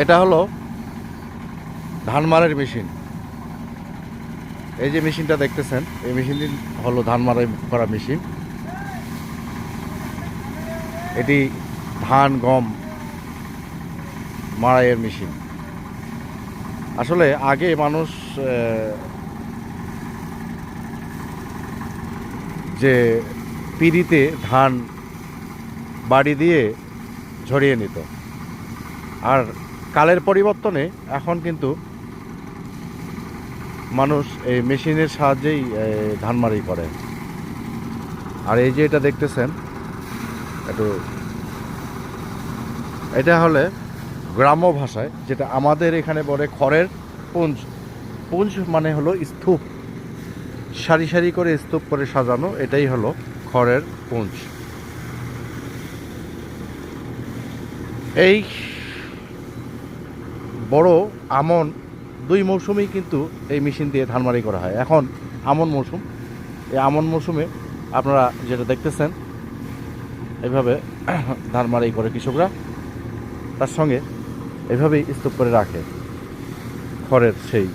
এটা হলো ধান মাড়াইয়ের মেশিন। এই যে মেশিনটা দেখতেছেন, এই মেশিনটি হলো ধান মাড়াই করা মেশিন। এটি ধান গম মাড়াইয়ের মেশিন। আসলে আগে মানুষ যে পিঁড়িতে ধান বাড়ি দিয়ে ঝরিয়ে নিত, আর কালের পরিবর্তনে এখন কিন্তু মানুষ এই মেশিনের সাহায্যেই ধান মাড়াই করে। আর এই যে এটা দেখতেছেন, একটু এটা হলে গ্রাম্য ভাষায় যেটা আমাদের এখানে বলে খড়ের পুঞ্জ। পুঞ্জ মানে হলো স্তূপ, সারি সারি করে স্তূপ করে সাজানো, এটাই হলো খড়ের পুঞ্জ। এই বড় আমন 2 মৌসুমেই কিন্তু এই মেশিন দিয়ে ধান মাড়াই করা হয়। এখন আমন মৌসুম, এই আমন মৌসুমে আপনারা যেটা দেখতেছেন এইভাবে ধান মাড়াই করে কৃষকরা, তার সঙ্গে এভাবেই স্তূপ করে রাখে খড়ের সেই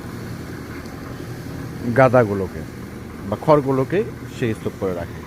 গাদাগুলোকে বা খড়গুলোকে সেই স্তূপ করে রাখে।